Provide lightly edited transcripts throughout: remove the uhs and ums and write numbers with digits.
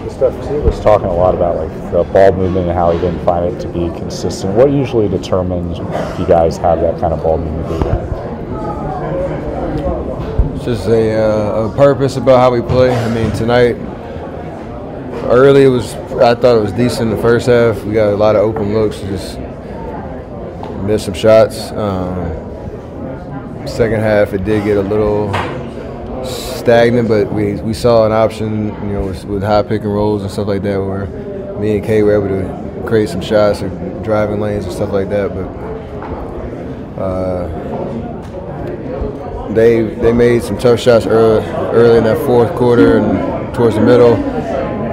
Steph, he was talking a lot about like the ball movement and how he didn't find it to be consistent. What usually determines if you guys have that kind of ball movement? It's just a purpose about how we play. I mean, tonight, early I thought it was decent in the first half. We got a lot of open looks, just missed some shots. Second half, it did get a little stagnant, but we saw an option, you know, with high pick and rolls and stuff like that, where me and Kay were able to create some shots or driving lanes and stuff like that. But they made some tough shots early in that fourth quarter and towards the middle.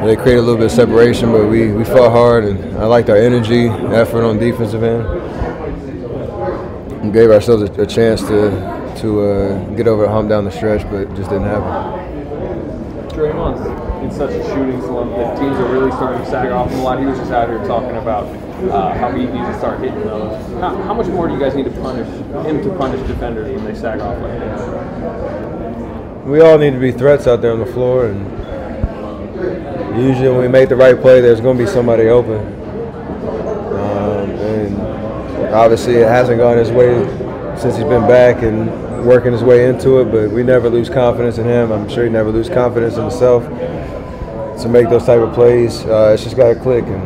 They created a little bit of separation, but we fought hard, and I liked our energy, effort on defensive end. We gave ourselves a chance to get over the hump down the stretch, but it just didn't happen. Draymond's in such a shooting slump that teams are really starting to sag off him a lot. He was just out here talking about how he needs to start hitting those. How much more do you guys need to punish defenders when they sag off like that? We all need to be threats out there on the floor, and usually when we make the right play, there's going to be somebody open. And obviously it hasn't gone his way since he's been back and working his way into it, but we never lose confidence in him. I'm sure he never loses confidence in himself to make those type of plays. It's just got to click, and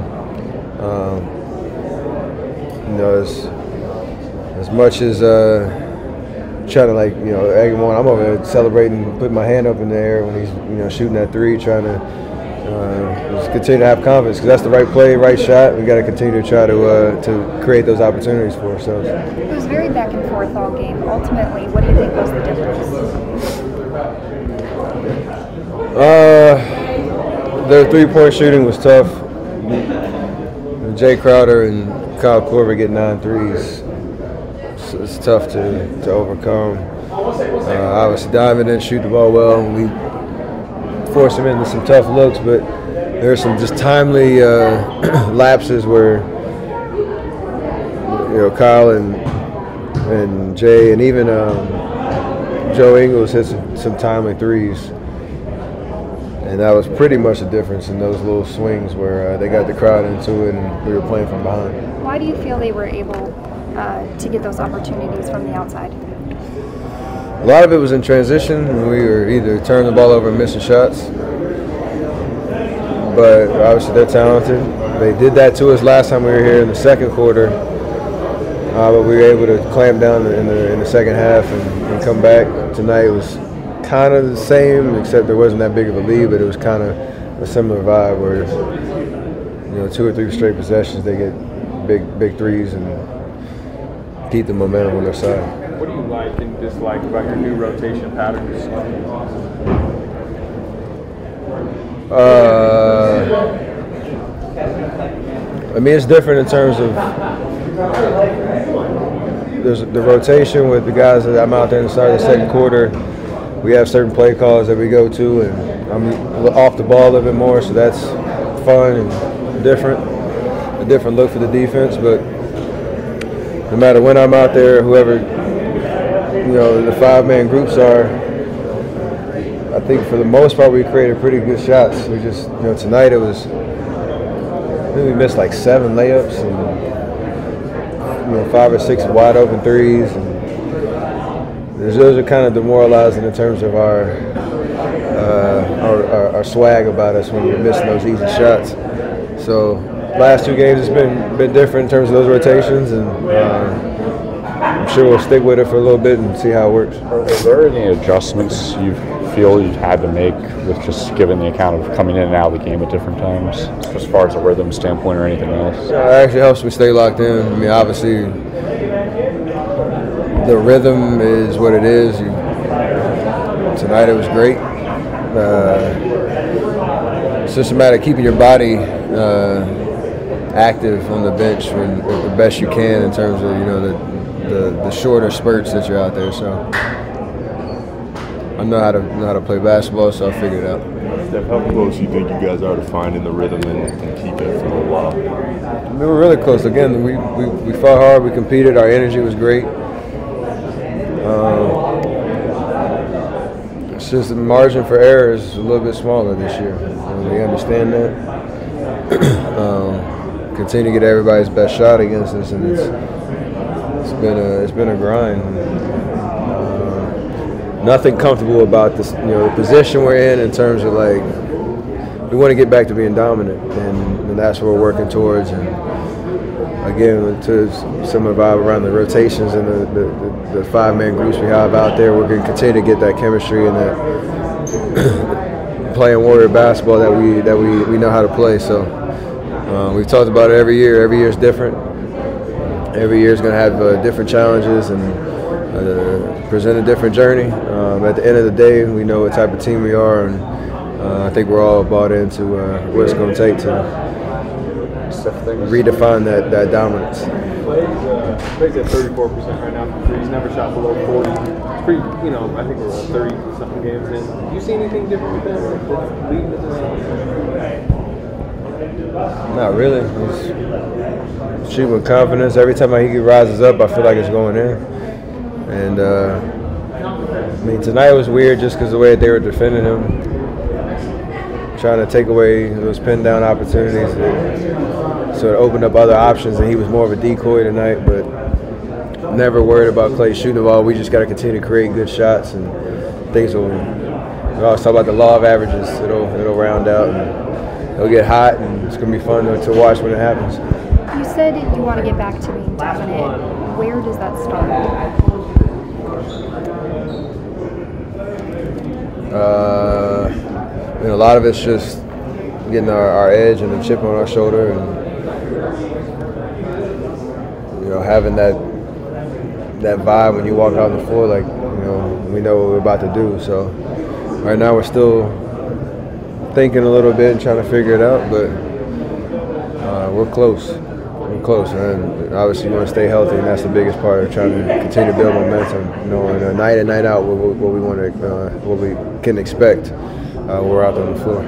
you know, as much as trying to egg him on, I'm over there celebrating, putting my hand up in the air when he's shooting that three, trying to just continue to have confidence, because that's the right play, right shot. We got to continue to try to create those opportunities for ourselves. It was very back and forth all game. Ultimately, what do you think was the difference? Their three-point shooting was tough. Jay Crowder and Kyle Korver get 9 threes. It's tough to overcome. Obviously, Diamond didn't shoot the ball well. We forced him into some tough looks, but there's some just timely lapses where Kyle and Jay and even Joe Ingles hit some timely threes, and that was pretty much the difference in those little swings where they got the crowd into it and we were playing from behind. Why do you feel they were able to get those opportunities from the outside? A lot of it was in transition, and we were either turning the ball over and missing shots. But obviously they're talented. They did that to us last time we were here in the second quarter, but we were able to clamp down in the second half and come back. Tonight was kind of the same, except there wasn't that big of a lead, but it was kind of a similar vibe where 2 or 3 straight possessions they get big threes and keep the momentum on their side. What do you like and dislike about your new rotation patterns? I mean, it's different in terms of there's the rotation with the guys that I'm out there in the start of the second quarter. We have certain play calls that we go to, and I'm off the ball a little bit more, so that's fun and different. A different look for the defense, but no matter when I'm out there, whoever the 5-man groups are, I think for the most part we created pretty good shots. We just tonight I think we missed like 7 layups and 5 or 6 wide open threes, and those are kind of demoralizing in terms of our swag about us when we're missing those easy shots. So last 2 games it's been different in terms of those rotations, and I'm sure we'll stick with it for a little bit and see how it works. Are there any adjustments you feel you've had to make with just given the account of coming in and out of the game at different times, as far as a rhythm standpoint or anything else? It actually helps me stay locked in. I mean, obviously the rhythm is what it is. Tonight it was great. It's just a matter of keeping your body active on the bench the best you can in terms of the shorter spurts that you're out there. So I know how to play basketball, so I'll figure it out. Steph, how close do you think you guys are to finding the rhythm and keeping it for a little while? We were really close. Again, we fought hard, we competed, our energy was great. It's It's just the margin for error is a little bit smaller this year. We understand that. Continue to get everybody's best shot against us, and it's been a grind. Nothing comfortable about this, the position we're in terms of like we want to get back to being dominant, and that's what we're working towards. And again, to some of our around the rotations and the 5-man groups we have out there, we're going to continue to get that chemistry and that playing Warrior basketball that we know how to play. So we've talked about it every year. Every year is different. Every year is going to have different challenges and present a different journey. At the end of the day, we know what type of team we are, and I think we're all bought into what it's going to take to redefine that dominance. Plays at 34% right now from three. He's never shot below 40. It's pretty, I think we're 30-something games in. Do you see anything different with him that's leading to this? Not really. He's shooting with confidence. Every time he rises up, I feel like it's going in. And tonight was weird just because the way they were defending him, trying to take away those pin down opportunities. So it opened up other options, and he was more of a decoy tonight. But never worried about Clay shooting the ball. We just got to continue to create good shots, and things will. We always talk about the law of averages. It'll round out, and it'll get hot, and it's gonna be fun to watch when it happens. You said you want to get back to being dominant. Where does that start? A lot of it's just getting our edge and the chip on our shoulder, and having that vibe when you walk out on the floor, like we know what we're about to do. So right now we're still thinking a little bit and trying to figure it out, but we're close. We're close, and obviously you want to stay healthy, and that's the biggest part of trying to continue to build momentum. And night in, night out, what we can expect. We're out on the floor.